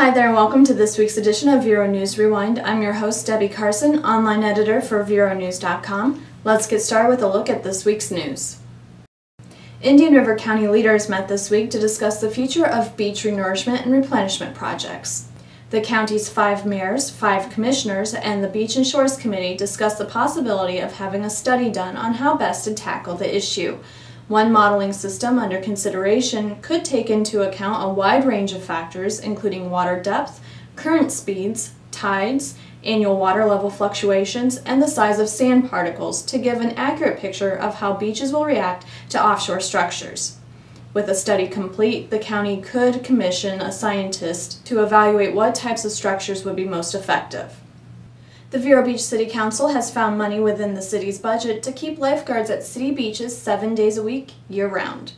Hi there and welcome to this week's edition of Vero News Rewind. I'm your host, Debbie Carson, online editor for VeroNews.com. Let's get started with a look at this week's news. Indian River County leaders met this week to discuss the future of beach renourishment and replenishment projects. The county's 5 mayors, 5 commissioners, and the Beach and Shores Committee discussed the possibility of having a study done on how best to tackle the issue. One modeling system under consideration could take into account a wide range of factors, including water depth, current speeds, tides, annual water level fluctuations, and the size of sand particles to give an accurate picture of how beaches will react to offshore structures. With a study complete, the county could commission a scientist to evaluate what types of structures would be most effective. The Vero Beach City Council has found money within the city's budget to keep lifeguards at city beaches 7 days a week, year-round.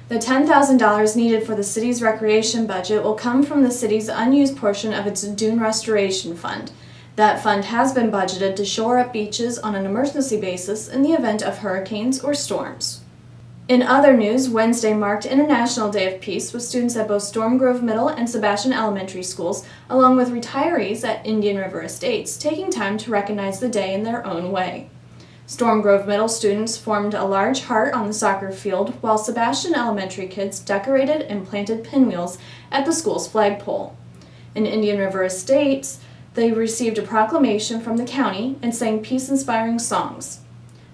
The $10,000 needed for the city's recreation budget will come from the city's unused portion of its dune restoration fund. That fund has been budgeted to shore up beaches on an emergency basis in the event of hurricanes or storms. In other news, Wednesday marked International Day of Peace with students at both Storm Grove Middle and Sebastian Elementary Schools, along with retirees at Indian River Estates, taking time to recognize the day in their own way. Storm Grove Middle students formed a large heart on the soccer field, while Sebastian Elementary kids decorated and planted pinwheels at the school's flagpole. In Indian River Estates, they received a proclamation from the county and sang peace-inspiring songs.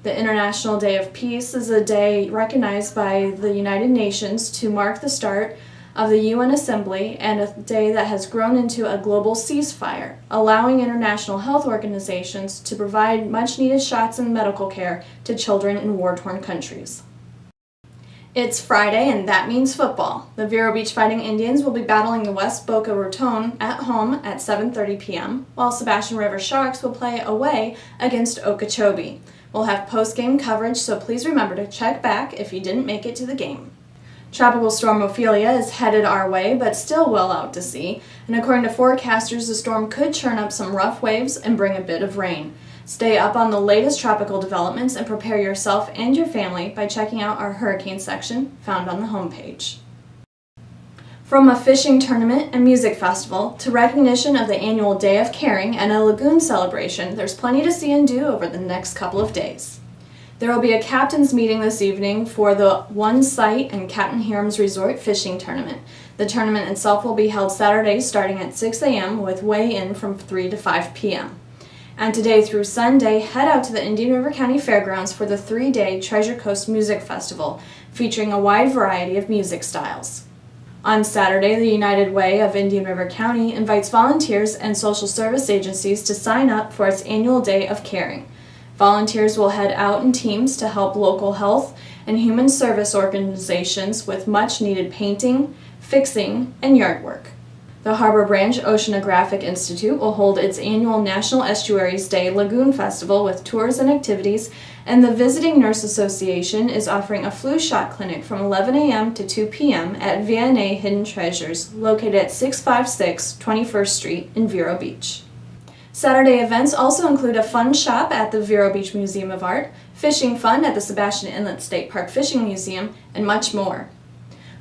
The International Day of Peace is a day recognized by the United Nations to mark the start of the UN Assembly and a day that has grown into a global ceasefire, allowing international health organizations to provide much-needed shots and medical care to children in war-torn countries. It's Friday, and that means football. The Vero Beach Fighting Indians will be battling the West Boca Raton at home at 7:30 p.m., while Sebastian River Sharks will play away against Okeechobee. We'll have post-game coverage, so please remember to check back if you didn't make it to the game. Tropical Storm Ophelia is headed our way, but still well out to sea, and according to forecasters, the storm could churn up some rough waves and bring a bit of rain. Stay up on the latest tropical developments and prepare yourself and your family by checking out our hurricane section found on the homepage. From a fishing tournament and music festival to recognition of the annual Day of Caring and a lagoon celebration, there's plenty to see and do over the next couple of days. There will be a captain's meeting this evening for the One Sight and Captain Hiram's Resort Fishing Tournament. The tournament itself will be held Saturday starting at 6 a.m. with weigh-in from 3 to 5 p.m. And today through Sunday, head out to the Indian River County Fairgrounds for the 3-day Treasure Coast Music Festival, featuring a wide variety of music styles. On Saturday, the United Way of Indian River County invites volunteers and social service agencies to sign up for its annual Day of Caring. Volunteers will head out in teams to help local health and human service organizations with much-needed painting, fixing, and yard work. The Harbor Branch Oceanographic Institute will hold its annual National Estuaries Day Lagoon Festival with tours and activities, and the Visiting Nurse Association is offering a flu shot clinic from 11 a.m. to 2 p.m. at V&A Hidden Treasures, located at 656 21st Street in Vero Beach. Saturday events also include a fun shop at the Vero Beach Museum of Art, fishing fun at the Sebastian Inlet State Park Fishing Museum, and much more.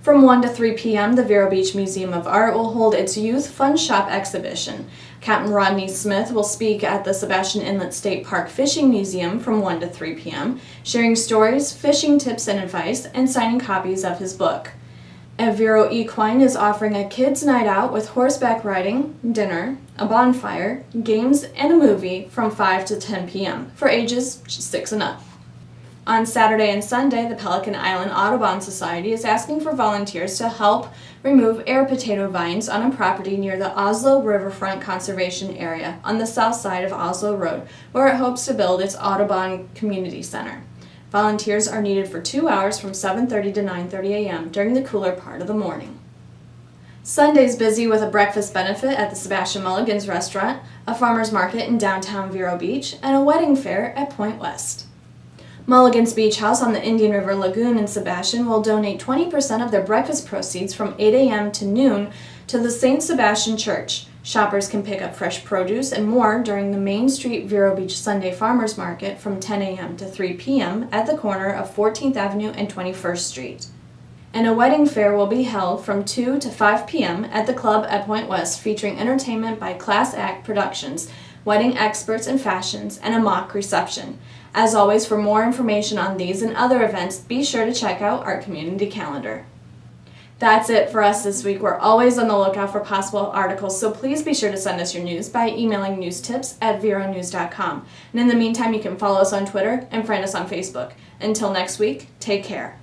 From 1 to 3 p.m., the Vero Beach Museum of Art will hold its Youth Fun Shop exhibition. Captain Rodney Smith will speak at the Sebastian Inlet State Park Fishing Museum from 1 to 3 p.m., sharing stories, fishing tips and advice, and signing copies of his book. Vero Equine is offering a kids' night out with horseback riding, dinner, a bonfire, games, and a movie from 5 to 10 p.m. for ages 6 and up. On Saturday and Sunday, the Pelican Island Audubon Society is asking for volunteers to help remove air potato vines on a property near the Oslo Riverfront Conservation Area on the south side of Oslo Road, where it hopes to build its Audubon Community Center. Volunteers are needed for 2 hours from 7:30 to 9:30 a.m. during the cooler part of the morning. Sunday's busy with a breakfast benefit at the Sebastian Mulligan's restaurant, a farmer's market in downtown Vero Beach, and a wedding fair at Point West. Mulligan's Beach House on the Indian River Lagoon in Sebastian will donate 20% of their breakfast proceeds from 8 a.m. to noon to the St. Sebastian Church. Shoppers can pick up fresh produce and more during the Main Street Vero Beach Sunday Farmers Market from 10 a.m. to 3 p.m. at the corner of 14th Avenue and 21st Street. And a wedding fair will be held from 2 to 5 p.m. at the club at Point West, featuring entertainment by Class Act Productions, wedding experts and fashions, and a mock reception. As always, for more information on these and other events, be sure to check out our community calendar. That's it for us this week. We're always on the lookout for possible articles, so please be sure to send us your news by emailing newstips@veronews.com. And in the meantime, you can follow us on Twitter and friend us on Facebook. Until next week, take care.